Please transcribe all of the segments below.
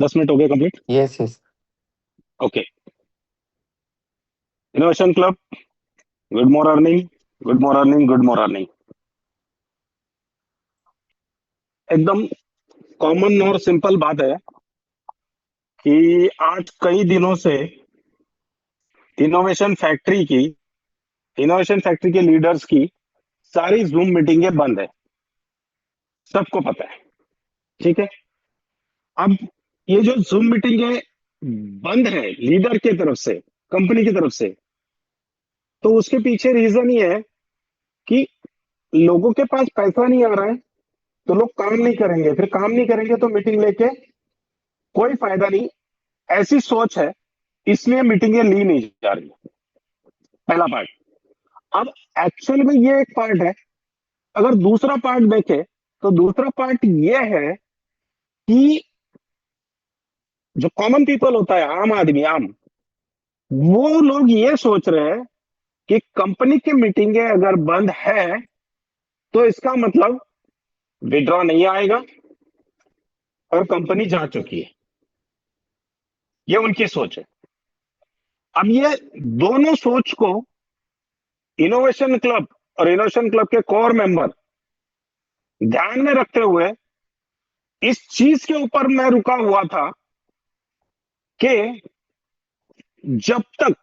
10 minute हो गए complete. Yes yes. Okay. Innovation club, good morning, good morning, good morning. एकदम common और simple बात है कि आज कई दिनों से इनोवेशन फैक्ट्री की इनोवेशन फैक्ट्री के लीडर्स की सारी जूम मीटिंगें बंद है। सबको पता है। ठीक है। अब ये जो जूम मीटिंगें बंद है लीडर की तरफ से, कंपनी की तरफ से, तो उसके पीछे रीजन ये है कि लोगों के पास पैसा नहीं आ रहा है, तो लोग काम नहीं करेंगे, फिर काम नहीं करेंगे तो मीटिंग लेके कोई फायदा नहीं। ऐसी सोच है, इसलिए मीटिंगें ली नहीं जा रही। पहला पार्ट। अब एक्चुअल में ये एक पार्ट है। अगर दूसरा पार्ट देखे तो दूसरा पार्ट ये है कि जो कॉमन पीपल होता है, आम आदमी, आम, वो लोग ये सोच रहे हैं कि कंपनी की मीटिंगें अगर बंद है तो इसका मतलब विड्रॉ नहीं आएगा और कंपनी जा चुकी है। ये उनकी सोच है। अब ये दोनों सोच को इनोवेशन क्लब और इनोवेशन क्लब के कोर मेंबर ध्यान में रखते हुए इस चीज के ऊपर मैं रुका हुआ था कि जब तक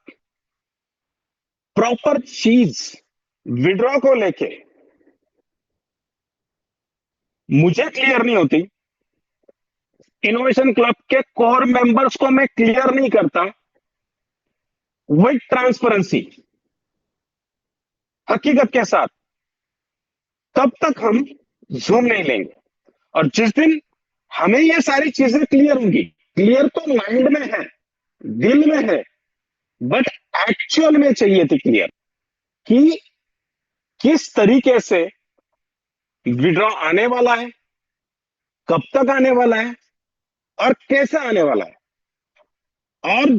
प्रॉपर चीज विड्रॉ को लेके मुझे क्लियर नहीं होती, इनोवेशन क्लब के कोर मेंबर्स को मैं क्लियर नहीं करता विद ट्रांसपेरेंसी, हकीकत के साथ, तब तक हम जूम नहीं लेंगे। और जिस दिन हमें ये सारी चीजें क्लियर होंगी, क्लियर तो माइंड में है, दिल में है, बट एक्चुअल में चाहिए थी क्लियर कि किस तरीके से विड्रॉ आने वाला है, कब तक आने वाला है और कैसे आने वाला है। और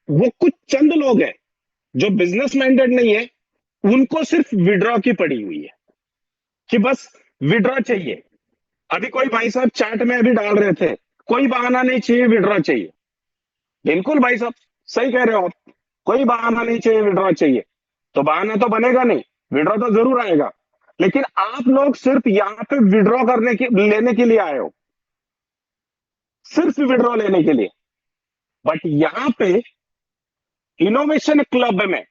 वो कुछ चंद लोग हैं जो बिजनेस माइंडेड नहीं है, उनको सिर्फ विड्रॉ की पड़ी हुई है कि बस विड्रॉ चाहिए। अभी कोई भाई साहब चैट में अभी डाल रहे थे, कोई बहाना नहीं चाहिए, विड्रॉ चाहिए। बिल्कुल भाई साहब, सही कह रहे हो आप। कोई बहाना नहीं चाहिए, विड्रॉ चाहिए। तो बहाना तो बनेगा नहीं, विड्रॉ तो जरूर आएगा। लेकिन आप लोग सिर्फ यहां पे विड्रॉ लेने के लिए आए हो, सिर्फ विड्रॉ लेने के लिए। बट यहां पे इनोवेशन क्लब में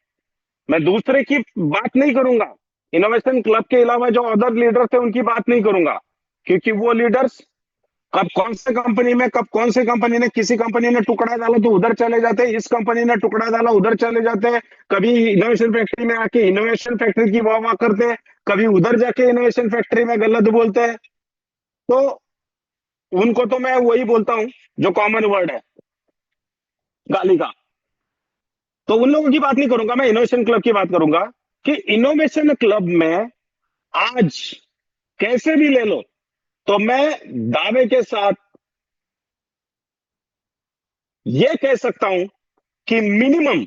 मैं दूसरे की बात नहीं करूंगा, इनोवेशन क्लब के अलावा जो अदर लीडर्स थे उनकी बात नहीं करूंगा, क्योंकि वो लीडर्स कब कौन से कंपनी में, कब कौन से कंपनी ने, किसी कंपनी ने टुकड़ा डाला तो उधर चले जाते हैं, इस कंपनी ने टुकड़ा डाला उधर चले जाते हैं। कभी इनोवेशन फैक्ट्री में आके इनोवेशन फैक्ट्री की वाह वाह करते हैं, कभी उधर जाके इनोवेशन फैक्ट्री में गलत बोलते हैं। तो उनको तो मैं वही बोलता हूं जो कॉमन वर्ड है, गाली का। तो उन लोगों की बात नहीं करूंगा, मैं इनोवेशन क्लब की बात करूंगा कि इनोवेशन क्लब में आज कैसे भी ले लो, तो मैं दावे के साथ यह कह सकता हूं कि मिनिमम,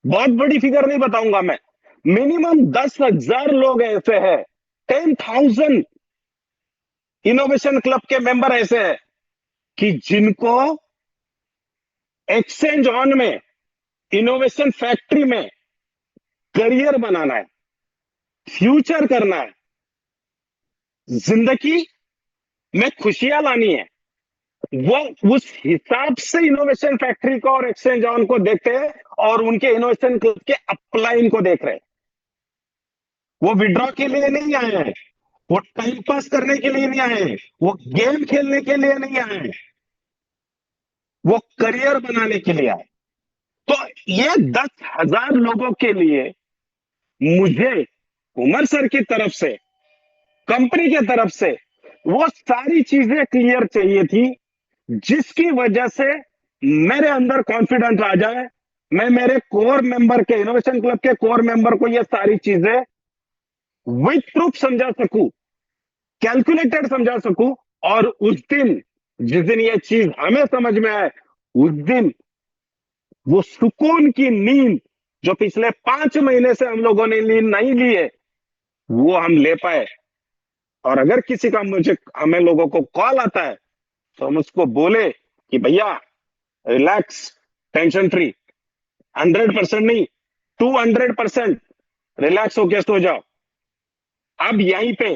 बहुत बड़ी फिगर नहीं बताऊंगा मैं, मिनिमम 10,000 लोग ऐसे हैं, 10,000 इनोवेशन क्लब के मेंबर ऐसे हैं कि जिनको एक्सचेंज ऑन में, इनोवेशन फैक्ट्री में करियर बनाना है, फ्यूचर करना है, जिंदगी में खुशियां लानी है। वो उस हिसाब से इनोवेशन फैक्ट्री को और एक्सचेंज ऑन को देखते हैं और उनके इनोवेशन क्लब के अपलाइन को देख रहे हैं। वो विड्रॉ के लिए नहीं आए हैं, वो टाइम पास करने के लिए नहीं आए हैं, वो गेम खेलने के लिए नहीं आए हैं, वो करियर बनाने के लिए आए। तो ये 10,000 लोगों के लिए मुझे उमर सर की तरफ से, कंपनी की तरफ से वो सारी चीजें क्लियर चाहिए थी, जिसकी वजह से मेरे अंदर कॉन्फिडेंस आ जाए, मैं मेरे कोर मेंबर के, इनोवेशन क्लब के कोर मेंबर को ये सारी चीजें विद प्रूफ समझा सकूं, कैलकुलेटेड समझा सकूं। और उस दिन, जिस दिन ये चीज हमें समझ में आए, उस दिन वो सुकून की नींद जो पिछले 5 महीने से हम लोगों ने नींद नहीं ली है, वो हम ले पाए। और अगर किसी का, मुझे, हमें लोगों को कॉल आता है तो हम उसको बोले कि भैया रिलैक्स, टेंशन फ्री, 100% नहीं, 200% रिलैक्स होके सो जाओ। अब यहीं पे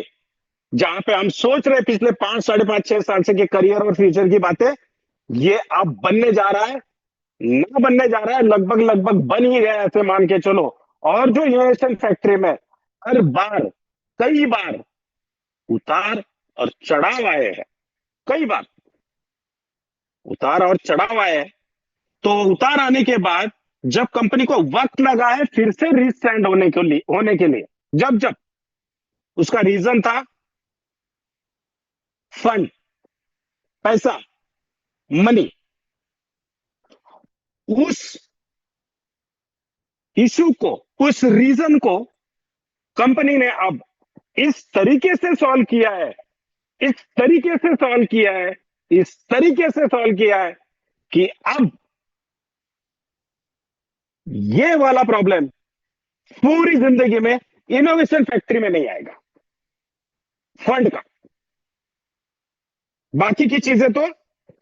जहां पे हम सोच रहे पिछले 5, 5.5, 6 साल से कि करियर और फ्यूचर की बातें, ये अब बनने जा रहा है, ना बनने जा रहा है, लगभग लगभग बन ही गया ऐसे मान के चलो। और जो इनोवेशन फैक्ट्री में हर बार, कई बार उतार और चढ़ाव आए हैं, कई बार उतार और चढ़ाव आए हैं, तो उतार आने के बाद जब कंपनी को वक्त लगा है फिर से रीस्टैंड होने के लिए जब जब उसका रीजन था फंड, पैसा, मनी, उस इशू को, उस रीजन को कंपनी ने अब इस तरीके से सॉल्व किया है, इस तरीके से सॉल्व किया है, इस तरीके से सॉल्व किया है कि अब ये वाला प्रॉब्लम पूरी जिंदगी में इनोवेशन फैक्ट्री में नहीं आएगा। फंड का, बाकी की चीजें तो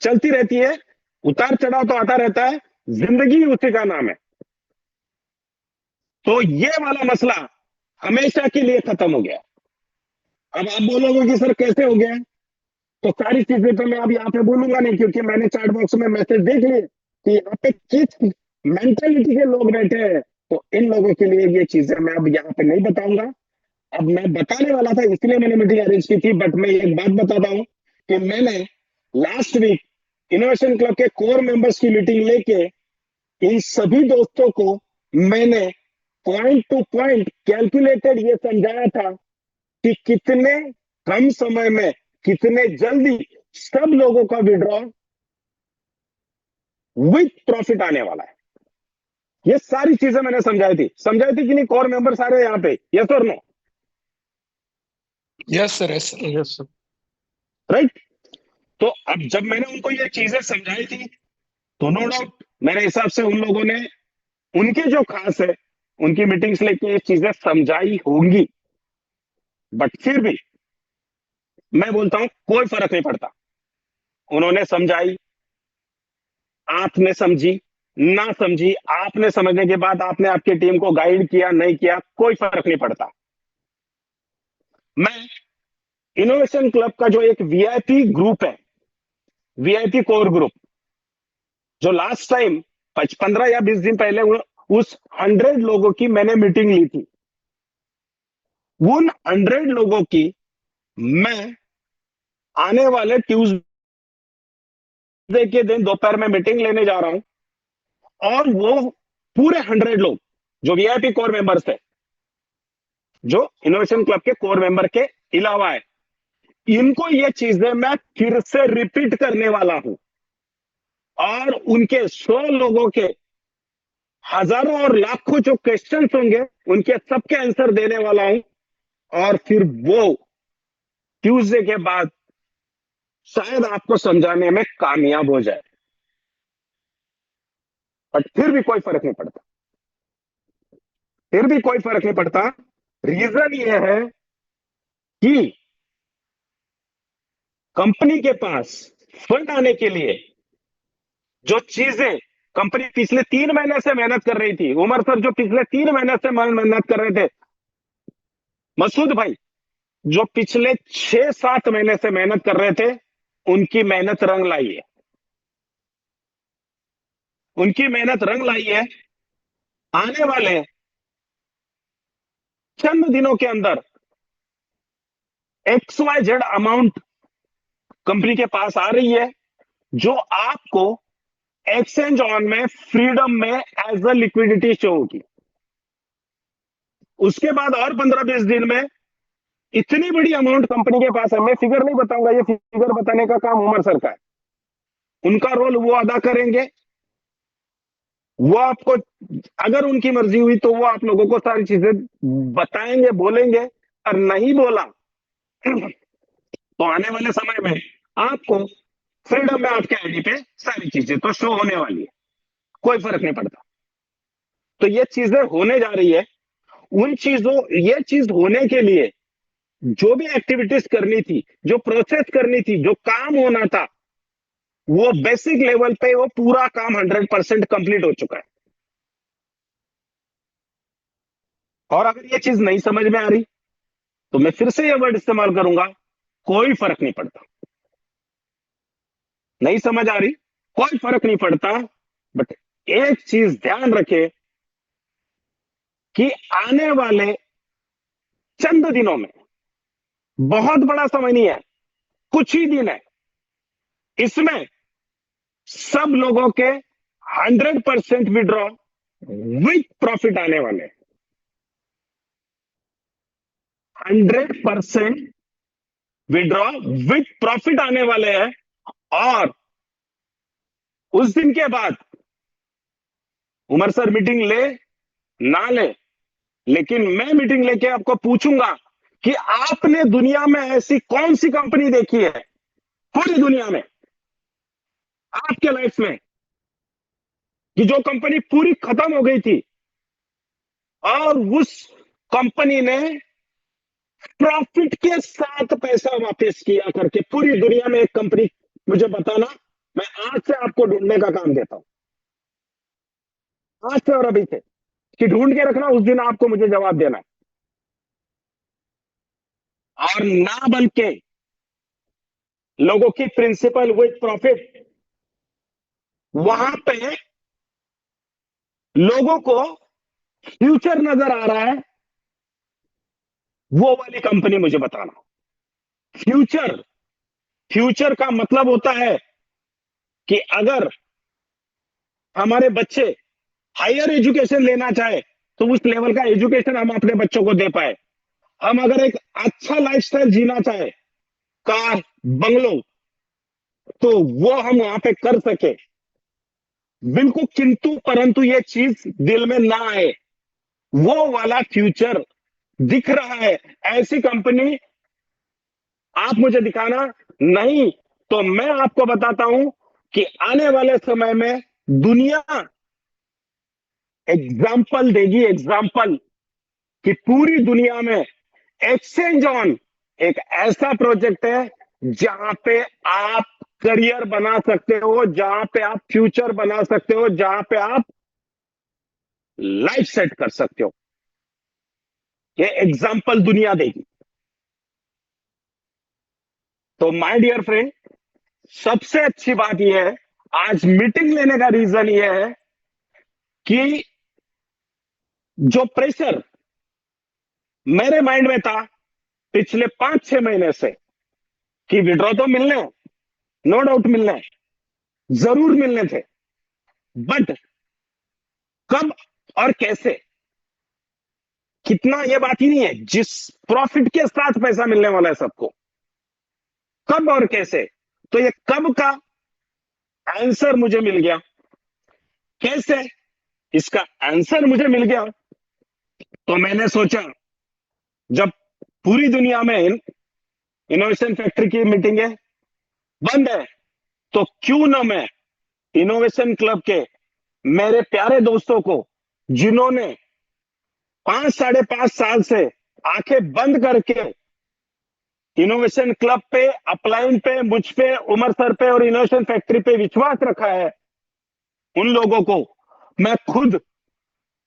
चलती रहती है, उतार चढ़ाव तो आता रहता है, जिंदगी उसी का नाम है। तो ये वाला मसला हमेशा के लिए खत्म हो गया। अब आप बोलोगे कि सर कैसे हो गया, तो सारी चीजें तो मैं अब यहाँ पे बोलूंगा नहीं, क्योंकि मैंने चैट बॉक्स में मैसेज देख लिए कि यहाँ पे किस मेंटेलिटी के लोग बैठे हैं, तो इन लोगों के लिए ये चीजें मैं अब यहाँ पे नहीं बताऊंगा। अब मैं बताने वाला था इसलिए मैंने मीटिंग अरेंज की थी, बट मैं एक बात बताता हूं कि मैंने लास्ट वीक इनोवेशन क्लब के कोर मेंबर्स की मीटिंग लेके इन सभी दोस्तों को मैंने पॉइंट टू पॉइंट कैलकुलेटेड ये समझाया था कि कितने कम समय में, कितने जल्दी सब लोगों का विड्रॉ विथ प्रॉफिट आने वाला है। ये सारी चीजें मैंने समझाई थी कि नहीं कोर मेंबर सारे यहाँ पे, यस और no? Yes sir, yes sir, yes sir. Right. तो अब जब मैंने उनको ये चीजें समझाई थी तो नो डाउट मेरे हिसाब से उन लोगों ने उनके जो खास है उनकी मीटिंग्स लेके ये चीजें समझाई होंगी, बट फिर भी मैं बोलता हूं कोई फर्क नहीं पड़ता। उन्होंने समझाई, आपने समझी, ना समझी, आपने समझने के बाद आपने आपकी टीम को गाइड किया, नहीं किया, कोई फर्क नहीं पड़ता। मैं इनोवेशन क्लब का जो एक वीआईपी ग्रुप है, वीआईपी कोर ग्रुप, जो लास्ट टाइम 15 या 20 दिन पहले उस 100 लोगों की मैंने मीटिंग ली थी, उन 100 लोगों की मैं आने वाले ट्यूसडे के दिन दोपहर में मीटिंग लेने जा रहा हूं, और वो पूरे 100 लोग जो वीआईपी कोर मेंबर्स थे, जो इनोवेशन क्लब के कोर मेंबर के अलावा है, इनको ये चीजें मैं फिर से रिपीट करने वाला हूं, और उनके 100 लोगों के हजारों और लाखों जो क्वेश्चंस होंगे उनके सबके आंसर देने वाला हूं, और फिर वो ट्यूसडे के बाद शायद आपको समझाने में कामयाब हो जाए, बट फिर भी कोई फर्क नहीं पड़ता, फिर भी कोई फर्क नहीं पड़ता। रीजन ये है कि कंपनी के पास फंड आने के लिए जो चीजें कंपनी पिछले 3 महीने से मेहनत कर रही थी, उमर सर जो पिछले 3 महीने से मेहनत कर रहे थे, मसूद भाई जो पिछले 6-7 महीने से मेहनत कर रहे थे, उनकी मेहनत रंग लाई है, उनकी मेहनत रंग लाई है। आने वाले चंद दिनों के अंदर XYZ अमाउंट कंपनी के पास आ रही है, जो आपको एक्सचेंज ऑन में फ्रीडम में एज अ लिक्विडिटी शो होगी। उसके बाद और 15-20 दिन में इतनी बड़ी अमाउंट कंपनी के पास है, मैं फिगर नहीं बताऊंगा, ये फिगर बताने का काम उमर सर का है, उनका रोल वो अदा करेंगे। वो आपको, अगर उनकी मर्जी हुई तो वो आप लोगों को सारी चीजें बताएंगे, बोलेंगे, और नहीं बोला तो आने वाले समय में आपको फ्रीडम में आपके आईडी पे सारी चीजें तो शो होने वाली है, कोई फर्क नहीं पड़ता। तो ये चीजें होने जा रही है, उन चीजों, ये चीज होने के लिए जो भी एक्टिविटीज करनी थी, जो प्रोसेस करनी थी, जो काम होना था, वो बेसिक लेवल पे वो पूरा काम 100% कंप्लीट हो चुका है। और अगर ये चीज नहीं समझ में आ रही तो मैं फिर से ये वर्ड इस्तेमाल करूंगा, कोई फर्क नहीं पड़ता। नहीं समझ आ रही, कोई फर्क नहीं पड़ता। बट एक चीज ध्यान रखे कि आने वाले चंद दिनों में, बहुत बड़ा समय नहीं है, कुछ ही दिन है, इसमें सब लोगों के 100% विड्रॉ विथ प्रॉफिट आने वाले हैं। 100% विड्रॉ विथ प्रॉफिट आने वाले हैं। और उस दिन के बाद उमर सर मीटिंग ले ना ले, लेकिन मैं मीटिंग लेके आपको पूछूंगा कि आपने दुनिया में ऐसी कौन सी कंपनी देखी है पूरी दुनिया में, आपके लाइफ में, कि जो कंपनी पूरी खत्म हो गई थी और उस कंपनी ने प्रॉफिट के साथ पैसा वापस किया करके। पूरी दुनिया में एक कंपनी मुझे बताना, मैं आज से आपको ढूंढने का काम देता हूं, आज से और अभी से, कि ढूंढ के रखना, उस दिन आपको मुझे जवाब देना है। और ना बल्कि लोगों की प्रिंसिपल विथ प्रॉफिट, वहां पे लोगों को फ्यूचर नजर आ रहा है, वो वाली कंपनी मुझे बताना। फ्यूचर, फ्यूचर का मतलब होता है कि अगर हमारे बच्चे हायर एजुकेशन लेना चाहे तो उस लेवल का एजुकेशन हम अपने बच्चों को दे पाए। हम अगर एक अच्छा लाइफस्टाइल जीना चाहे, कार, बंगलो, तो वो हम वहां पे कर सके। बिल्कुल, किंतु परंतु ये चीज दिल में ना आए, वो वाला फ्यूचर दिख रहा है, ऐसी कंपनी आप मुझे दिखाना। नहीं तो मैं आपको बताता हूं कि आने वाले समय में दुनिया एग्जाम्पल देगी, एग्जाम्पल, कि पूरी दुनिया में एक्सचेंज ऑन एक ऐसा प्रोजेक्ट है जहां पे आप करियर बना सकते हो, जहां पे आप फ्यूचर बना सकते हो, जहां पे आप लाइफ सेट कर सकते हो। ये एग्जाम्पल दुनिया देगी। तो माय डियर फ्रेंड, सबसे अच्छी बात यह है, आज मीटिंग लेने का रीजन यह है कि जो प्रेशर मेरे माइंड में था पिछले 5-6 महीने से, कि विड्रॉ तो मिलने हैं, नो डाउट मिलने हैं, जरूर मिलने थे, बट कब और कैसे, कितना, ये बात ही नहीं है। जिस प्रॉफिट के साथ पैसा मिलने वाला है सबको, कब और कैसे, तो ये कब का आंसर मुझे मिल गया, कैसे इसका आंसर मुझे मिल गया। तो मैंने सोचा, जब पूरी दुनिया में इनोवेशन फैक्ट्री की मीटिंगें बंद है, तो क्यों ना मैं इनोवेशन क्लब के मेरे प्यारे दोस्तों को, जिन्होंने 5-5.5 साल से आंखें बंद करके इनोवेशन क्लब पे, अपलाइन पे, मुझ पे, उमर सर पे और इनोवेशन फैक्ट्री पे विश्वास रखा है, उन लोगों को मैं खुद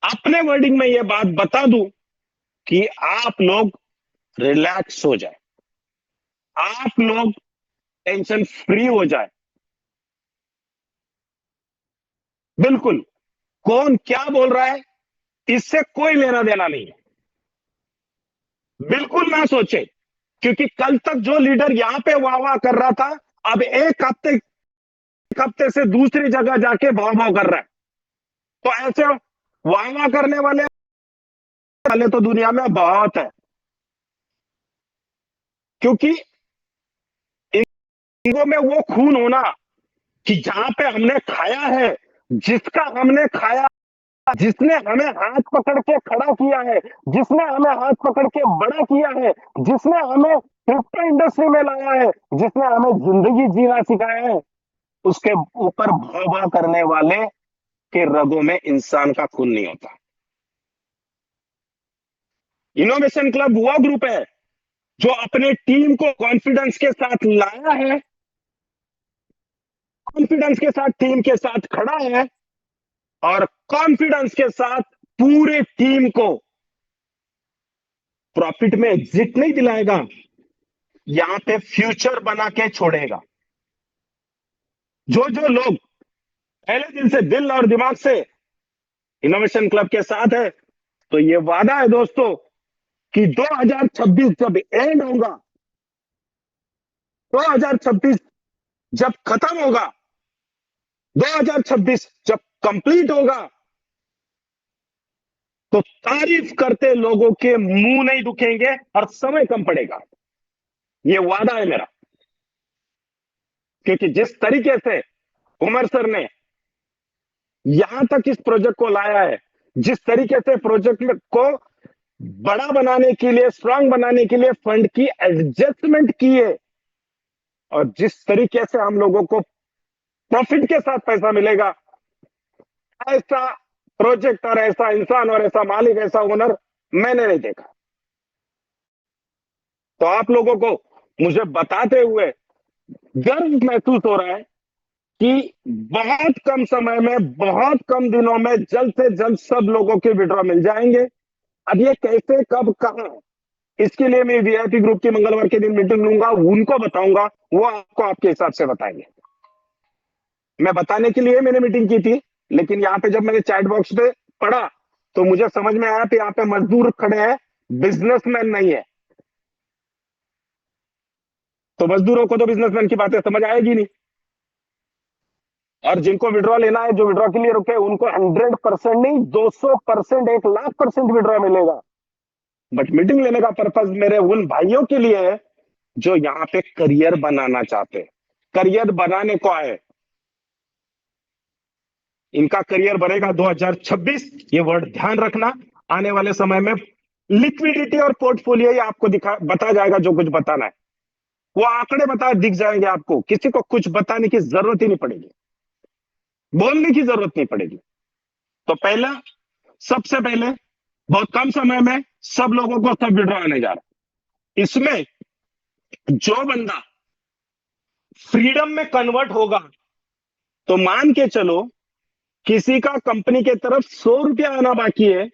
अपने वर्डिंग में यह बात बता दूं कि आप लोग रिलैक्स हो जाए, आप लोग टेंशन फ्री हो जाए। बिल्कुल, कौन क्या बोल रहा है इससे कोई लेना देना नहीं है, बिल्कुल ना सोचे। क्योंकि कल तक जो लीडर यहां पे वाह वाह कर रहा था, अब एक हफ्ते से दूसरी जगह जाके भाव भाव कर रहा है। तो ऐसे वाह वाह करने वाले वाले तो दुनिया में बहुत है। क्योंकि ईगो में वो खून होना कि जहां पे हमने खाया है, जिसका हमने खाया, जिसने हमें हाथ पकड़ के खड़ा किया है, जिसने हमें हाथ पकड़ के बड़ा किया है, जिसने हमें क्रिप्टो इंडस्ट्री में लाया है, जिसने हमें जिंदगी जीना सिखाया है, उसके ऊपर भौभा करने वाले के रगों में इंसान का खून नहीं होता। इनोवेशन क्लब वो ग्रुप है जो अपने टीम को कॉन्फिडेंस के साथ लाया है कॉन्फिडेंस के साथ टीम के साथ खड़ा है और कॉन्फिडेंस के साथ पूरे टीम को प्रॉफिट में एग्जिट नहीं दिलाएगा, यहां पे फ्यूचर बना के छोड़ेगा। जो जो लोग पहले दिन से दिल और दिमाग से इनोवेशन क्लब के साथ है, तो ये वादा है दोस्तों कि 2026 जब एंड होगा, 2026 जब खत्म होगा, 2026 जब कंप्लीट होगा, तो तारीफ करते लोगों के मुंह नहीं दुखेंगे और समय कम पड़ेगा। ये वादा है मेरा। क्योंकि जिस तरीके से उमर सर ने यहां तक इस प्रोजेक्ट को लाया है, जिस तरीके से प्रोजेक्ट को बड़ा बनाने के लिए, स्ट्रांग बनाने के लिए फंड की एडजस्टमेंट की है, और जिस तरीके से हम लोगों को प्रॉफिट के साथ पैसा मिलेगा, ऐसा प्रोजेक्ट और ऐसा इंसान और ऐसा मालिक, ऐसा ओनर मैंने नहीं देखा। तो आप लोगों को मुझे बताते हुए गर्व महसूस हो रहा है कि बहुत कम समय में, बहुत कम दिनों में जल्द से जल्द सब लोगों के विड्रॉ मिल जाएंगे। अब ये कैसे, कब, कहां, इसके लिए मैं वीआईपी ग्रुप की मंगलवार के दिन मीटिंग लूंगा, उनको बताऊंगा, वो आपको आपके हिसाब से बताएंगे। मैं बताने के लिए मैंने मीटिंग की थी, लेकिन यहाँ पे जब मैंने चैट बॉक्स पे पढ़ा तो मुझे समझ में आया कि यहाँ पे मजदूर खड़े हैं, बिजनेसमैन नहीं है। तो मजदूरों को तो बिजनेसमैन की बातें समझ आएगी नहीं, और जिनको विड्रॉ लेना है, जो विड्रॉ के लिए रुके, उनको 100% नहीं, 200%, 1,00,000% विड्रॉ मिलेगा। बट मीटिंग लेने का पर्पज मेरे उन भाइयों के लिए है जो यहाँ पे करियर बनाना चाहते हैं, करियर बनाने को आए। इनका करियर बनेगा 2026, ये वर्ड ध्यान रखना। आने वाले समय में लिक्विडिटी और पोर्टफोलियो ही आपको बता जाएगा जो कुछ बताना है, वो आंकड़े बता दिख जाएंगे आपको, किसी को कुछ बताने की जरूरत ही नहीं पड़ेगी, बोलने की जरूरत नहीं पड़ेगी। तो पहला, सबसे पहले बहुत कम समय में सब लोगों को सब विड्रॉ आने जा रहा है। इसमें जो बंदा फ्रीडम में कन्वर्ट होगा, तो मान के चलो किसी का कंपनी के तरफ 100 रुपया आना बाकी है,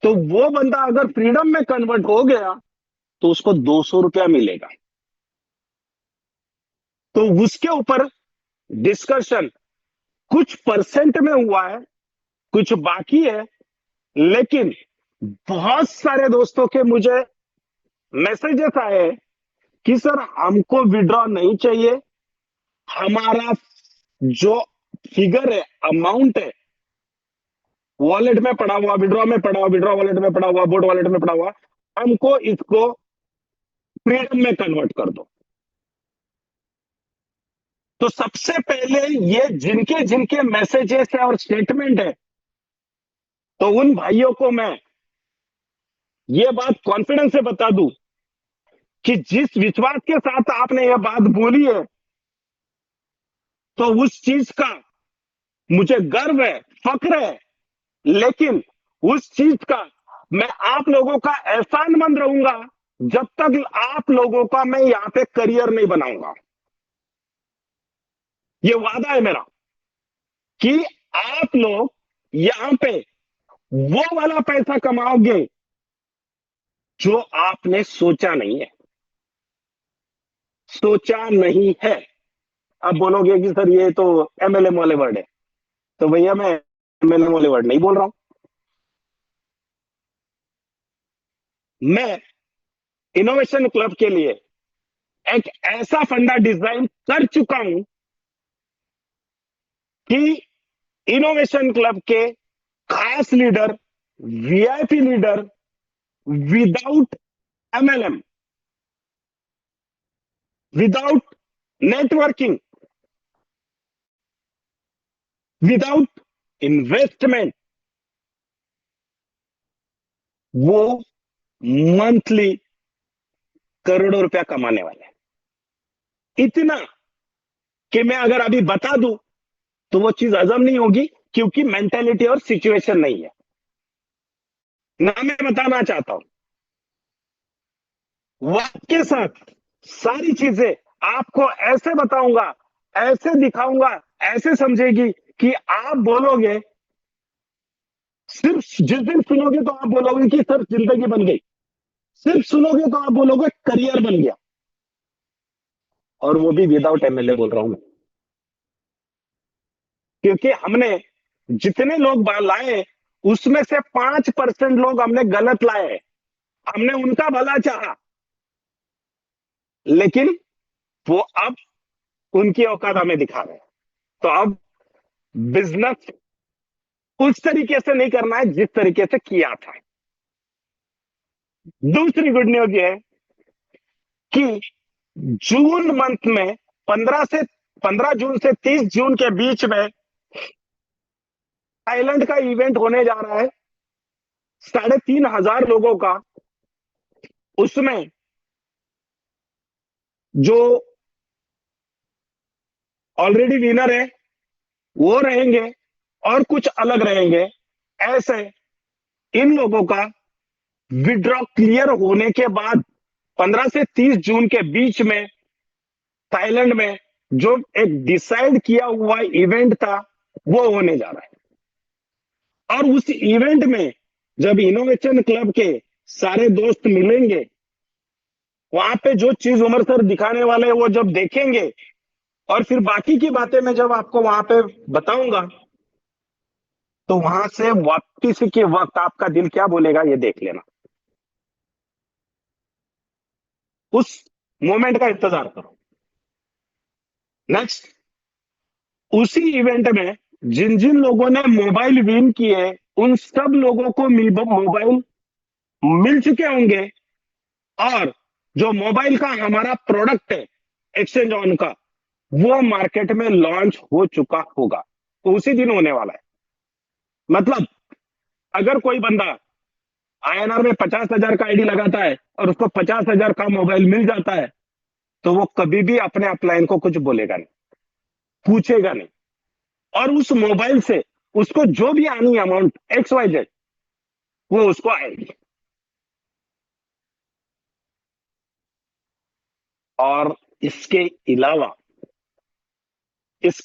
तो वो बंदा अगर फ्रीडम में कन्वर्ट हो गया तो उसको 200 रुपया मिलेगा। तो उसके ऊपर डिस्कशन कुछ परसेंट में हुआ है, कुछ बाकी है, लेकिन बहुत सारे दोस्तों के मुझे मैसेजेस आए कि सर हमको विड्रॉ नहीं चाहिए, हमारा जो फिगर है, अमाउंट है, वॉलेट में पड़ा हुआ, विड्रॉ में पड़ा हुआ, विड्रॉ वॉलेट में पड़ा हुआ, बोट वॉलेट में पड़ा हुआ, हमको इसको फ्रीडम में कन्वर्ट कर दो। तो सबसे पहले ये जिनके जिनके मैसेजेस है और स्टेटमेंट है, तो उन भाइयों को मैं ये बात कॉन्फिडेंस से बता दूं कि जिस विश्वास के साथ आपने ये बात बोली है, तो उस चीज का मुझे गर्व है, फक्र है, लेकिन उस चीज का मैं आप लोगों का एहसानमंद रहूंगा जब तक आप लोगों का मैं यहां पे करियर नहीं बनाऊंगा। ये वादा है मेरा कि आप लोग यहां पे वो वाला पैसा कमाओगे जो आपने सोचा नहीं है, सोचा नहीं है। अब बोलोगे कि सर ये तो एमएलएम वाले वर्ड है, तो भैया मैं एमएलएम वाले वर्ड नहीं बोल रहा हूं। मैं इनोवेशन क्लब के लिए एक ऐसा फंडा डिजाइन कर चुका हूं कि इनोवेशन क्लब के खास leader, VIP leader, without MLM, without networking, without investment, वो मंथली करोड़ों रुपया कमाने वाले हैं। इतना कि मैं अगर अभी बता दूं तो वो चीज हजम नहीं होगी, क्योंकि मेंटेलिटी और सिचुएशन नहीं है ना। मैं बताना चाहता हूं वक्त के साथ सारी चीजें आपको ऐसे बताऊंगा, ऐसे दिखाऊंगा ऐसे समझेगी कि आप बोलोगे, सिर्फ जिस दिन सुनोगे तो आप बोलोगे कि सर जिंदगी बन गई, सिर्फ सुनोगे तो आप बोलोगे करियर बन गया। और वो भी विदाउट एमएलए बोल रहा हूं मैं, क्योंकि हमने जितने लोग लाए उसमें से 5% लोग हमने गलत लाए, हमने उनका भला चाहा, लेकिन वो अब उनकी औकात हमें दिखा रहे हैं। तो अब बिजनेस उस तरीके से नहीं करना है जिस तरीके से किया था। दूसरी गुड न्यूज ये है कि जून मंथ में 15 जून से 30 जून के बीच में थाईलैंड का इवेंट होने जा रहा है, 3,500 लोगों का। उसमें जो ऑलरेडी विनर है वो रहेंगे और कुछ अलग रहेंगे। ऐसे इन लोगों का विड्रॉ क्लियर होने के बाद 15 से 30 जून के बीच में थाईलैंड में जो एक डिसाइड किया हुआ इवेंट था वो होने जा रहा है। और उस इवेंट में जब इनोवेशन क्लब के सारे दोस्त मिलेंगे, वहां पे जो चीज उमर सर दिखाने वाले हैं वो जब देखेंगे, और फिर बाकी की बातें मैं जब आपको वहां पे बताऊंगा, तो वहां से वापस के वक्त आपका दिल क्या बोलेगा ये देख लेना। उस मोमेंट का इंतजार करो। नेक्स्ट, उसी इवेंट में जिन जिन लोगों ने मोबाइल विन किए उन सब लोगों को मोबाइल मिल चुके होंगे, और जो मोबाइल का हमारा प्रोडक्ट है एक्सचेंज ऑन का, वो मार्केट में लॉन्च हो चुका होगा। तो उसी दिन होने वाला है। मतलब अगर कोई बंदा आईएनआर में 50,000 का आईडी लगाता है और उसको 50,000 का मोबाइल मिल जाता है, तो वो कभी भी अपने अपलाइन को कुछ बोलेगा नहीं, पूछेगा नहीं, और उस मोबाइल से उसको जो भी आनी अमाउंट XYZ वो उसको आएगी। और इसके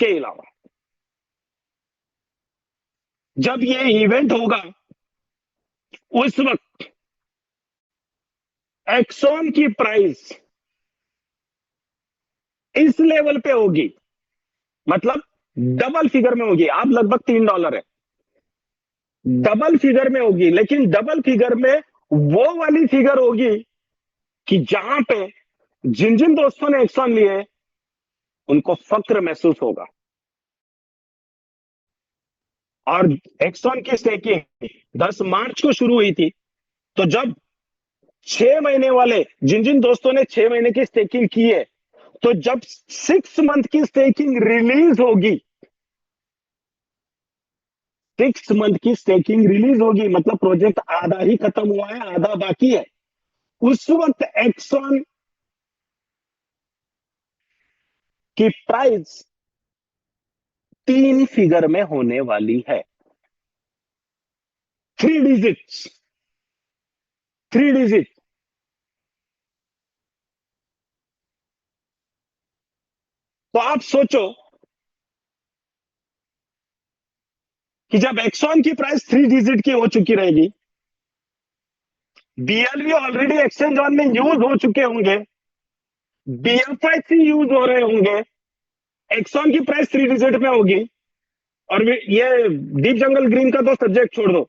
अलावा जब ये इवेंट होगा उस वक्त एक्सॉन की प्राइस इस लेवल पे होगी, मतलब डबल फिगर में होगी। आप लगभग $3 है, डबल फिगर में होगी। लेकिन डबल फिगर में वो वाली फिगर होगी कि जहां पे जिन जिन दोस्तों ने एक्सॉन लिए उनको फक्र महसूस होगा। और एक्सॉन की स्टेकिंग 10 मार्च को शुरू हुई थी, तो जब 6 महीने वाले जिन जिन दोस्तों ने 6 महीने की स्टेकिंग की है, तो जब 6 मंथ की स्टेकिंग रिलीज होगी, 6 मंथ की स्टेकिंग रिलीज होगी, मतलब प्रोजेक्ट आधा ही खत्म हुआ है, आधा बाकी है। उस वक्त एक्सॉन की प्राइस 3 फिगर में होने वाली है। 3 डिजिट्स, 3 डिजिट। तो आप सोचो कि जब एक्सॉन की प्राइस 3 डिजिट की हो चुकी रहेगी, बीएलवी ऑलरेडी एक्सचेंज ऑन में यूज हो चुके होंगे, बीएफआईसी यूज हो रहे होंगे, एक्सॉन की प्राइस 3 डिजिट में होगी, और ये डीप जंगल ग्रीन का तो सब्जेक्ट छोड़ दो,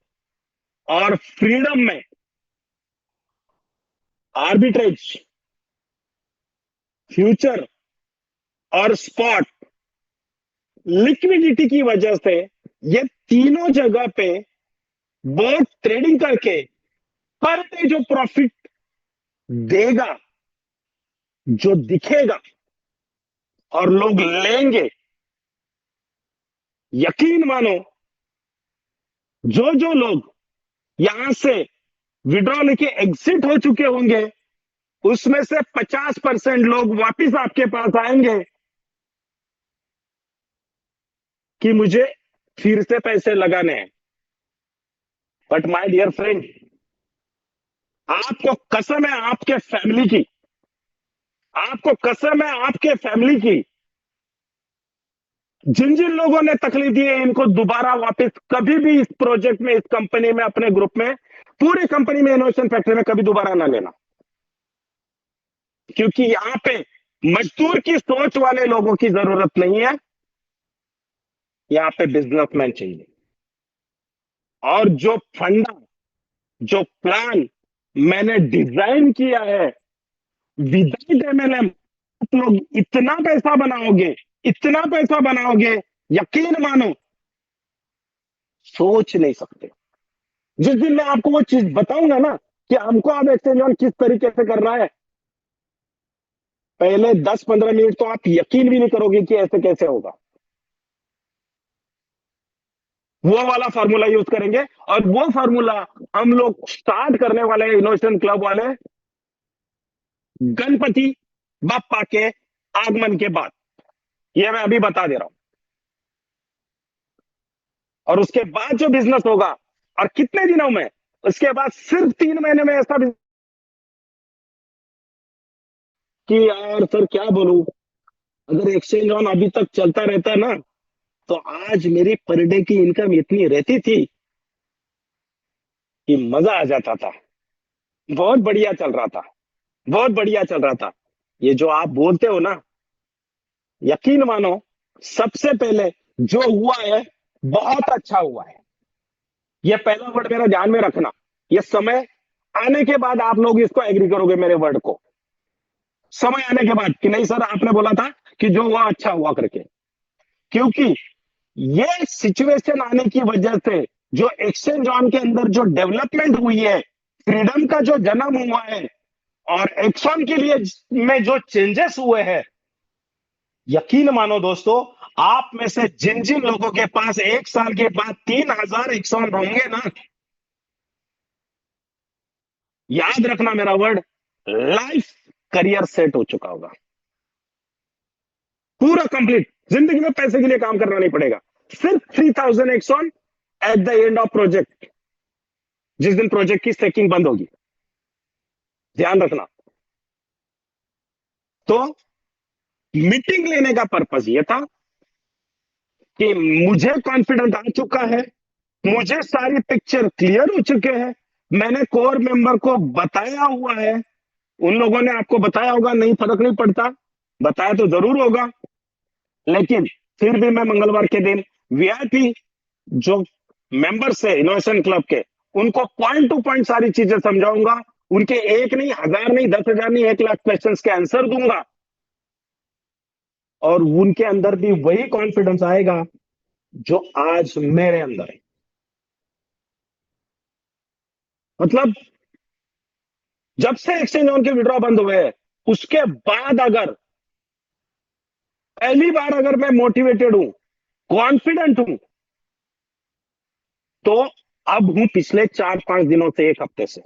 और फ्रीडम में आर्बिट्रेज, फ्यूचर और स्पॉट लिक्विडिटी की वजह से ये तीनों जगह पे बहुत ट्रेडिंग करके पर डे जो प्रॉफिट देगा, जो दिखेगा और लोग लेंगे, यकीन मानो जो जो लोग यहां से विड्रॉ लेके एग्जिट हो चुके होंगे उसमें से 50% लोग वापिस आपके पास आएंगे कि मुझे फिर से पैसे लगाने हैं। बट माय डियर फ्रेंड, आपको कसम है आपके फैमिली की, आपको कसम है आपके फैमिली की, जिन जिन लोगों ने तकलीफ दी है, इनको दोबारा वापस कभी भी इस प्रोजेक्ट में, इस कंपनी में, अपने ग्रुप में, पूरी कंपनी में, इनोवेशन फैक्ट्री में कभी दोबारा ना लेना। क्योंकि यहां पे मजदूर की सोच वाले लोगों की जरूरत नहीं है, यहां पे बिजनेसमैन चाहिए। और जो फंडा, जो प्लान मैंने डिजाइन किया है, विदाउट एमएलएम आप लोग इतना पैसा बनाओगे, इतना पैसा बनाओगे, यकीन मानो सोच नहीं सकते। जिस दिन मैं आपको वो चीज बताऊंगा ना कि हमको अब एक्सचेंज ऑन किस तरीके से करना है, पहले 10-15 मिनट तो आप यकीन भी नहीं करोगे कि ऐसे कैसे होगा। वो वाला फार्मूला यूज करेंगे, और वो फार्मूला हम लोग स्टार्ट करने वाले हैं इनोवेशन क्लब वाले गणपति बापा के आगमन के बाद। ये मैं अभी बता दे रहा हूं। और उसके बाद जो बिजनेस होगा, और कितने दिनों में, उसके बाद सिर्फ 3 महीने में ऐसा कि यार सर क्या बोलूं, अगर एक्सचेंज ऑन अभी तक चलता रहता ना, तो आज मेरी पर डे की इनकम इतनी रहती थी कि मजा आ जाता था। बहुत बढ़िया चल रहा था, बहुत बढ़िया चल रहा था। ये जो आप बोलते हो ना, यकीन मानो, सबसे पहले जो हुआ है बहुत अच्छा हुआ है। ये पहला वर्ड मेरा ध्यान में रखना। ये समय आने के बाद आप लोग इसको एग्री करोगे मेरे वर्ड को, समय आने के बाद, कि नहीं सर आपने बोला था कि जो हुआ अच्छा हुआ करके। क्योंकि ये सिचुएशन आने की वजह से जो एक्सचेंज ऑन के अंदर जो डेवलपमेंट हुई है, फ्रीडम का जो जन्म हुआ है, और एक्सॉन के लिए में जो चेंजेस हुए हैं, यकीन मानो दोस्तों, आप में से जिन जिन लोगों के पास 1 साल के बाद 3,000 एक्सॉन होंगे ना, याद रखना मेरा वर्ड, लाइफ करियर सेट हो चुका होगा, पूरा कंप्लीट। जिंदगी में पैसे के लिए काम करना नहीं पड़ेगा। सिर्फ 3,000 axon at the end of project, जिस दिन प्रोजेक्ट की स्टेकिंग बंद होगी, ध्यान रखना। तो मीटिंग लेने का पर्पज यह था कि मुझे कॉन्फिडेंस आ चुका है, मुझे सारी पिक्चर क्लियर हो चुके हैं, मैंने कोर मेंबर को बताया हुआ है, उन लोगों ने आपको बताया होगा, नहीं फर्क नहीं पड़ता, बताया तो जरूर होगा, लेकिन फिर भी मैं मंगलवार के दिन वीआईपी जो मेंबर्स है इनोवेशन क्लब के, उनको पॉइंट टू पॉइंट सारी चीजें समझाऊंगा, उनके एक नहीं, 1,000 नहीं, 10,000 नहीं, 1,00,000 क्वेश्चंस के आंसर दूंगा, और उनके अंदर भी वही कॉन्फिडेंस आएगा जो आज मेरे अंदर है। मतलब जब से एक्सचेंज ऑन के विड्रॉ बंद हुए हैं, उसके बाद अगर पहली बार अगर मैं मोटिवेटेड हूं, कॉन्फिडेंट हूं, तो अब हूं पिछले 4-5 दिनों से, 1 हफ्ते से।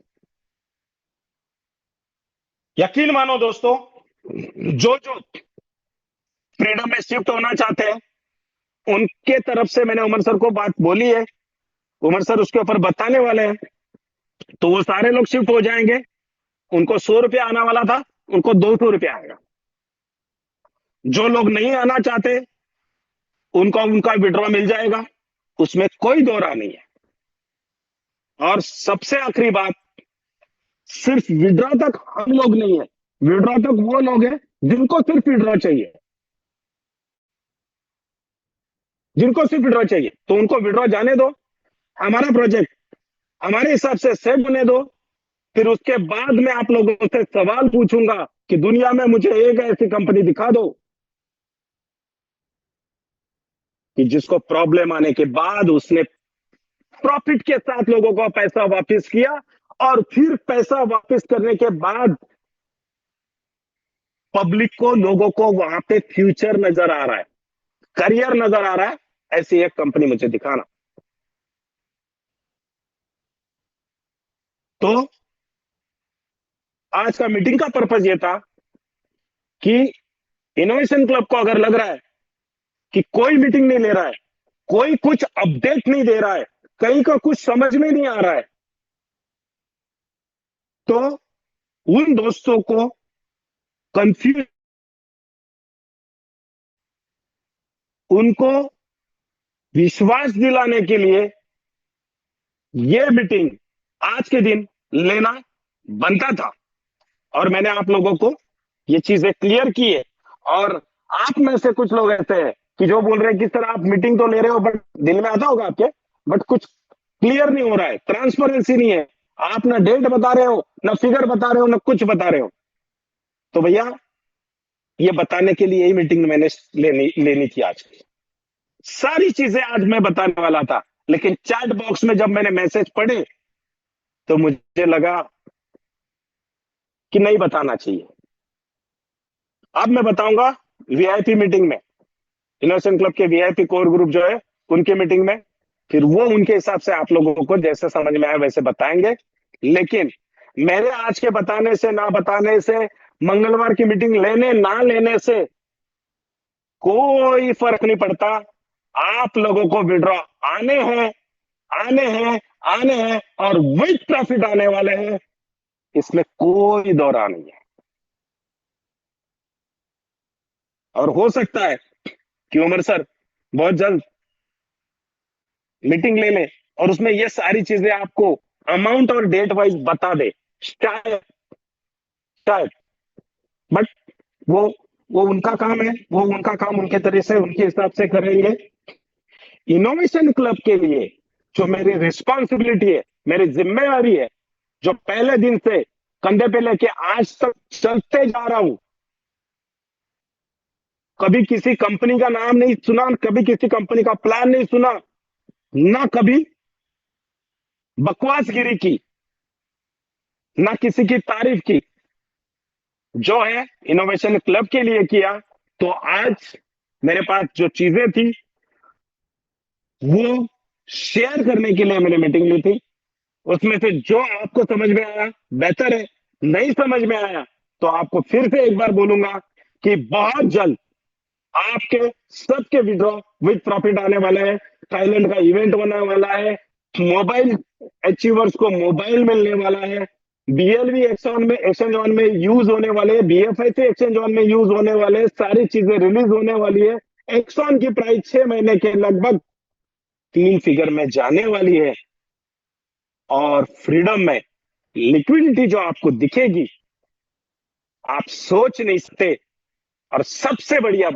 यकीन मानो दोस्तों, जो जो फ्रीडम में शिफ्ट होना चाहते हैं, उनके तरफ से मैंने उमर सर को बात बोली है, उमर सर उसके ऊपर बताने वाले हैं, तो वो सारे लोग शिफ्ट हो जाएंगे। उनको 100 रुपया आने वाला था, उनको 200 रुपया आएगा। जो लोग नहीं आना चाहते, उनको उनका विड्रॉ मिल जाएगा, उसमें कोई दो राय नहीं है। और सबसे आखिरी बात, सिर्फ विड्रॉ तक हम लोग नहीं है, विड्रॉ तक वो लोग हैं जिनको सिर्फ विड्रॉ चाहिए, जिनको सिर्फ विड्रॉ चाहिए, तो उनको विड्रॉ जाने दो, हमारा प्रोजेक्ट हमारे हिसाब से सेट होने दो। फिर उसके बाद में आप लोगों से सवाल पूछूंगा कि दुनिया में मुझे एक ऐसी कंपनी दिखा दो कि जिसको प्रॉब्लम आने के बाद उसने प्रॉफिट के साथ लोगों को पैसा वापस किया, और फिर पैसा वापस करने के बाद पब्लिक को, लोगों को वहां पे फ्यूचर नजर आ रहा है, करियर नजर आ रहा है, ऐसी एक कंपनी मुझे दिखाना। तो आज का मीटिंग का पर्पज ये था कि इनोवेशन क्लब को अगर लग रहा है कि कोई मीटिंग नहीं ले रहा है, कोई कुछ अपडेट नहीं दे रहा है, कहीं का कुछ समझ में नहीं आ रहा है, तो उन दोस्तों को कंफ्यूज उनको विश्वास दिलाने के लिए ये मीटिंग आज के दिन लेना बनता था। और मैंने आप लोगों को ये चीजें क्लियर की है। और आप में से कुछ लोग ऐसे हैं कि जो बोल रहे हैं कि सर आप मीटिंग तो ले रहे हो, बट दिल में आता होगा आपके, बट कुछ क्लियर नहीं हो रहा है, ट्रांसपेरेंसी नहीं है। आप ना डेट बता रहे हो, ना फिगर बता रहे हो, ना कुछ बता रहे हो। तो भैया ये बताने के लिए यही मीटिंग मैंने लेनी लेनी थी आज की। सारी चीजें आज मैं बताने वाला था, लेकिन चैट बॉक्स में जब मैंने मैसेज पढ़े तो मुझे लगा कि नहीं बताना चाहिए। अब मैं बताऊंगा वीआईपी मीटिंग में, इनोवेशन क्लब के वीआईपी कोर ग्रुप जो है उनके मीटिंग में, फिर वो उनके हिसाब से आप लोगों को जैसे समझ में आए वैसे बताएंगे। लेकिन मेरे आज के बताने से ना बताने से, मंगलवार की मीटिंग लेने ना लेने से कोई फर्क नहीं पड़ता। आप लोगों को विड्रॉ आने हैं, आने हैं, आने हैं, और विद प्रॉफिट आने वाले हैं, इसमें कोई दो राय नहीं है। और हो सकता है कि उमर सर बहुत जल्द मीटिंग ले ले और उसमें ये सारी चीजें आपको अमाउंट और डेट वाइज बता दे, शायद शायद। बट वो वो उनका काम है, वो उनका काम उनके तरह से उनके हिसाब से करेंगे। इनोवेशन क्लब के लिए जो मेरी रिस्पॉन्सिबिलिटी है, मेरी जिम्मेवारी है, जो पहले दिन से कंधे पे लेके आज तक चलते जा रहा हूं, कभी किसी कंपनी का नाम नहीं सुना, कभी किसी कंपनी का प्लान नहीं सुना, ना कभी बकवासगिरी की, ना किसी की तारीफ की। जो है इनोवेशन क्लब के लिए किया। तो आज मेरे पास जो चीजें थी वो शेयर करने के लिए मैंने मीटिंग ली थी। उसमें से जो आपको समझ में आया बेहतर है, नहीं समझ में आया तो आपको फिर से एक बार बोलूंगा कि बहुत जल्द आपके सबके विड्रॉ विद प्रॉफिट आने वाला है। थाईलैंड का इवेंट होने वाला है, मोबाइल अचीवर्स को मोबाइल मिलने वाला है, बीएलवी एक्सचेंज में यूज होने वाले, बीएफआईसी एक्सचेंज में यूज होने वाले, सारी चीजें रिलीज होने वाली है। एक्सॉन की प्राइस 6 महीने के लगभग 3 फिगर में जाने वाली है। और फ्रीडम में लिक्विडिटी जो आपको दिखेगी, आप सोच नहीं सकते। और सबसे बढ़िया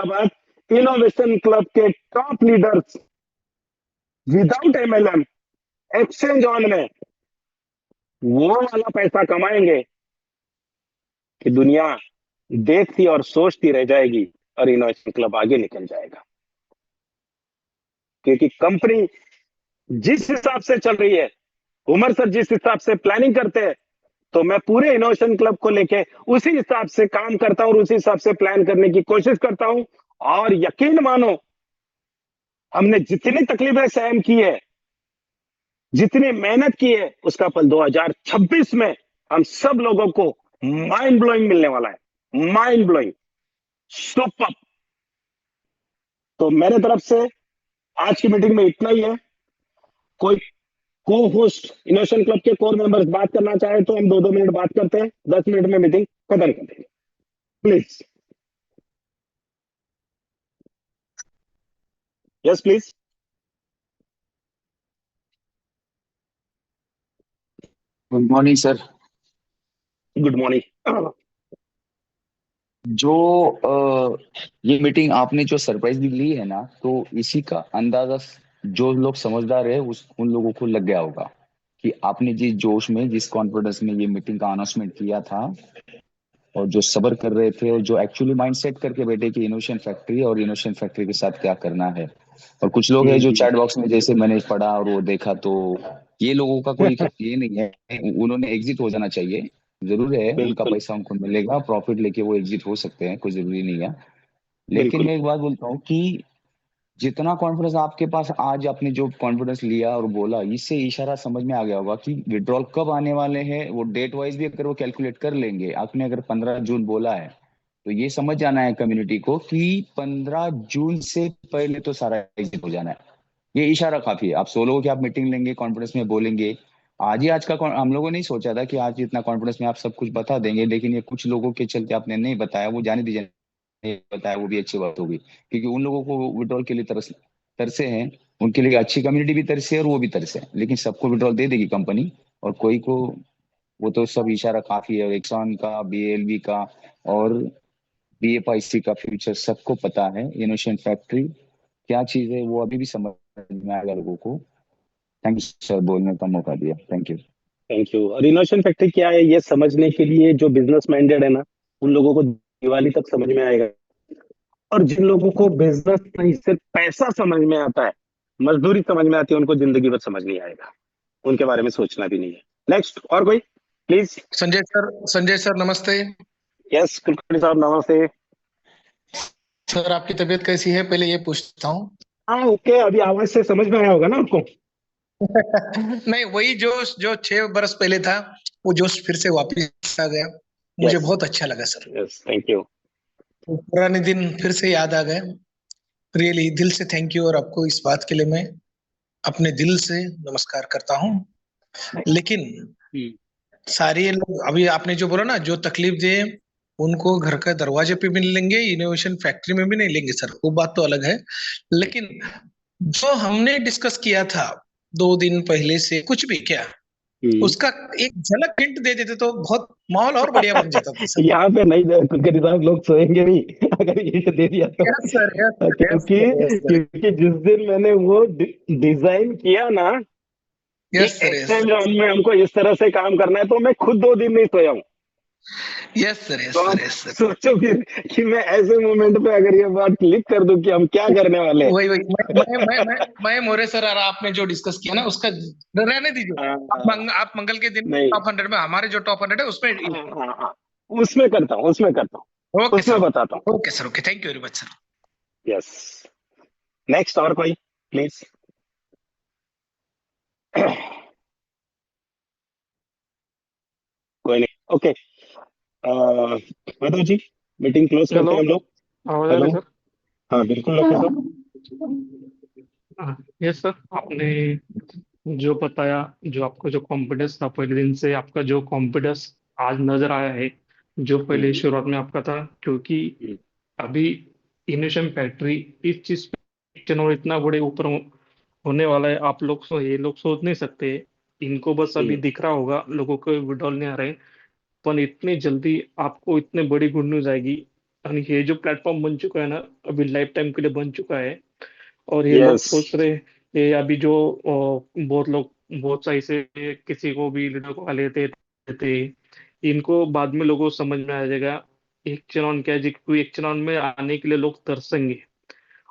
बात, इनोवेशन क्लब के top leaders without MLM exchange on में वो वाला पैसा कमाएंगे कि दुनिया देखती और सोचती रह जाएगी और इनोवेशन क्लब आगे निकल जाएगा। क्योंकि कंपनी जिस हिसाब से चल रही है, उमर सर जिस हिसाब से प्लानिंग करते हैं, तो मैं पूरे इनोवेशन क्लब को लेके उसी हिसाब से काम करता हूं और उसी हिसाब से प्लान करने की कोशिश करता हूं। और यकीन मानो, हमने जितनी तकलीफें सहन की है, जितनी मेहनत की है, उसका फल 2026 में हम सब लोगों को माइंड ब्लोइंग मिलने वाला है, माइंड ब्लोइंग, सुपर। तो मेरे तरफ से आज की मीटिंग में इतना ही है। कोई को होस्ट इनोवेशन क्लब के कोर मेंबर्स बात करना चाहे तो हम 2-2 मिनट बात करते हैं, 10 मिनट में मीटिंग खत्म कर देंगे, please. Yes please. Good morning sir. Good morning. जो ये मीटिंग आपने जो सरप्राइजली ली है ना, तो इसी का अंदाजा जो लोग समझदार है उस उन लोगों को लग गया होगा कि आपने जिस जोश में, जिस कॉन्फिडेंस में ये मीटिंग का अनाउंसमेंट किया था, और जो सब्र कर रहे थे, और जो एक्चुअली माइंड सेट करके बैठे कि इनोवेशन फैक्ट्री और इनोवेशन फैक्ट्री के साथ क्या करना है। और कुछ लोग हैं जो चैट बॉक्स में, जैसे मैंने पढ़ा और वो देखा, तो ये लोगों का कोई ये नहीं है, उन्होंने एग्जिट हो जाना चाहिए। जरूर है, उनका बिल्कुल पैसा उनको मिलेगा, प्रॉफिट लेके वो एग्जिट हो सकते हैं, कोई जरूरी नहीं है। लेकिन बिल्कुल। मैं एक बात बोलता हूँ कि जितना कॉन्फिडेंस आपके पास, आज आपने जो कॉन्फिडेंस लिया और बोला, इससे इशारा समझ में आ गया होगा कि विड्रॉल कब आने वाले हैं। वो डेट वाइज भी अगर वो कैलकुलेट कर लेंगे, आपने अगर 15 जून बोला है, तो ये समझ जाना है कम्युनिटी को कि 15 जून से पहले तो सारा एग्जिट हो जाना है। ये इशारा काफी है। आप सोलो कि आप मीटिंग लेंगे, कॉन्फिडेंस में बोलेंगे। आज का हम लोगों ने नहीं सोचा था कि आज इतना कॉन्फिडेंस में आप सब कुछ बता देंगे, लेकिन ये कुछ लोगों के चलते आपने नहीं बताया, वो जाने दीजिए। नहीं बताया वो भी अच्छी बात होगी, क्योंकि उन लोगों को विड्रॉल के लिए तरसे हैं, उनके लिए अच्छी कम्युनिटी भी तरसे है और वो भी तरसे है, लेकिन सबको विड्रॉल दे देगी कंपनी, और कोई को वो तो सब इशारा काफी है, एक्सॉन का, बीएलबी का और बीएफआईसी का फ्यूचर सबको पता है। इनोवेशन फैक्ट्री क्या चीज है वो अभी भी समझ में आएगा लोगों को। थैंक यू सर, बोलने का मौका दिया, थैंक यू। Thank you. और इनोवेशन फैक्ट्री क्या है ये समझने के लिए जो बिजनेस माइंडेड है ना, उन लोगों को दिवाली तक समझ में आएगा। और जिन लोगों को बिजनेस नहीं सिर्फ पैसा समझ में आता है, मजदूरी समझ में आती है, उनको जिंदगी भर समझ नहीं आएगा, उनके बारे में सोचना भी नहीं है। नेक्स्ट और कोई प्लीज। संजय सर नमस्ते। यस कुलकर्णी साहब नमस्ते। सर आपकी तबीयत कैसी है, पहले ये पूछता हूँ। हाँ ओके, अभी आवाज से समझ में आया होगा ना आपको। नहीं, वही जोश जो 6 बरस पहले था, वो जोश फिर से वापस आ गया। मुझे यस बहुत अच्छा लगा सर। Yes thank you. तो पुराने दिन फिर से याद आ गए। रियली दिल से थैंक यू, और आपको इस बात के लिए मैं अपने दिल से नमस्कार करता हूँ। लेकिन सारे लोग अभी आपने जो बोला ना, जो तकलीफ दिए उनको घर के दरवाजे पे भी नहीं लेंगे, इनोवेशन फैक्ट्री में भी नहीं लेंगे सर, वो बात तो अलग है। लेकिन जो हमने डिस्कस किया था 2 दिन पहले से कुछ भी क्या, उसका एक झलक हिंट दे देते तो बहुत माहौल और बढ़िया बन जाता था सर। यहाँ पे नहीं कुलकर्णी साहब, लोग सोएंगे भी अगर ये दे दिया तो। Yes sir, yes sir, yes क्योंकि सर, यस सर, क्योंकि जिस दिन मैंने वो डिजाइन किया ना कि यस सर, यस एक्सेल में हमको इस तरह से काम करना है, तो मैं खुद 2 दिन नहीं सोया हूँ। सर, यस तो सर, आप यस सर। सोचो फिर कि मैं ऐसे मोमेंट पे अगर ये बात क्लिक कर दूं कि हम क्या करने वाले हैं। वही वही मैं मोरे सर, और आपने जो डिस्कस किया ना उसका रहने दीजिए। आप मंगल के दिन नहीं टॉप 100 में, हमारे जो टॉप 100 है उसमें। हाँ, उसमें करता हूँ, उसमें करता हूँ, ओके उसमें सर, बताता हूँ। Okay sir, okay, thank you very much sir. Yes next और कोई प्लीज। कोई नहीं okay. Madhav ji, meeting close करते हेलो, हैं हम लोग। आवाज आ रही हेलो। है सर? हाँ बिल्कुल डॉक्टर साहब। यस सर, आपने जो बताया, जो आपको जो कॉन्फिडेंस था पहले दिन से, आपका जो कॉन्फिडेंस आज नजर आया है, जो पहले हम्म, शुरुआत में आपका था, क्योंकि हम्म, अभी इनोवेशन फैक्ट्री इस चीज पे चैनल इतना बड़े ऊपर होने वाला है, आप लोग ये लोग सोच नहीं सकते। इनको बस अभी हम्म, दिख रहा होगा, लोगों को विड्रॉल नहीं आ रहे, पर इतनी जल्दी आपको इतने बड़ी गुड न्यूज आएगी। और ये जो प्लेटफॉर्म बन चुका है ना, अभी लाइफ टाइम के लिए बन चुका है। और ये लोग यस सोच रहे, ये अभी जो बहुत लोग बहुत सही से किसी को भी लीडर को लेते देते, इनको बाद में लोगों को समझ में आ जाएगा एक चुनाव क्या है जी, कोई एक चुनाव में आने के लिए लोग तरसेंगे।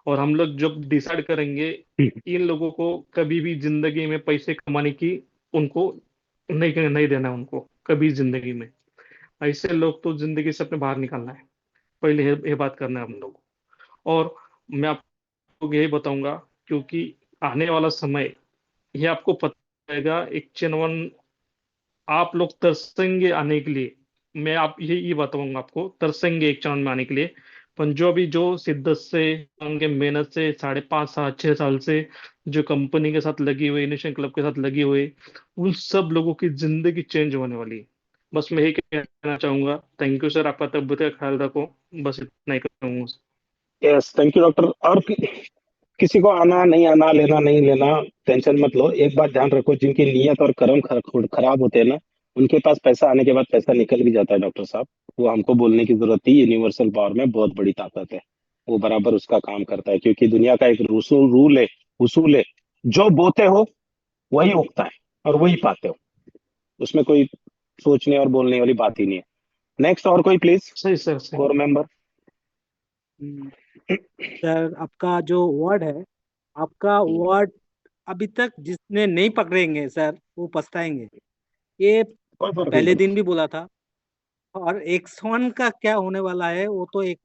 और हम लोग जब डिसाइड करेंगे, इन लोगों को कभी भी जिंदगी में पैसे कमाने की उनको नहीं नहीं देना, उनको कभी जिंदगी में। ऐसे लोग तो जिंदगी से अपने बाहर निकालना है, पहले ये बात करना है हम लोग। और मैं आपको यही बताऊंगा, क्योंकि आने वाला समय ये आपको पता रहेगा, एक चेनवन आप लोग तरसेंगे आने के लिए। मैं आप ये बताऊंगा, आपको तरसेंगे एक चरण में आने के लिए। पर जो अभी जो शिद्दत से, उनके मेहनत से 5.5 7 6 साल से जो कंपनी के साथ लगी हुई, नेशन क्लब के साथ लगी हुई, उन सब लोगों की जिंदगी चेंज होने वाली है। बस मैं यही कहना चाहूंगा। थैंक यू सर, आपका तबीयत का ख्याल रखो। बस इतना ही कहूंगा। Yes thank you doctor. और किसी को आना नहीं आना, लेना नहीं लेना, टेंशन मत लो। एक बात ध्यान रखो, जिनकी नीयत और कर्म खराब होते हैं ना, उनके पास पैसा आने के बाद पैसा निकल भी जाता है डॉक्टर साहब। वो हमको बोलने की जरूरत ही, यूनिवर्सल पावर में बहुत बड़ी ताकत है, वो बराबर उसका काम करता है। क्योंकि दुनिया का एक रूल है, उसूल है, जो बोते हो वही उगता है और वही पाते हो। उसमें कोई सोचने और बोलने वाली बात ही नहीं है। नेक्स्ट और कोई प्लीज, सही सर, सही। Core member. हम्म, सर आपका जो वर्ड है, आपका वर्ड अभी तक जिसने नहीं पकड़ेंगे सर वो पछताएंगे। ये कोई फर्क नहीं पहले पड़ता। दिन भी बोला था। और X1 का क्या होने वाला है वो तो एक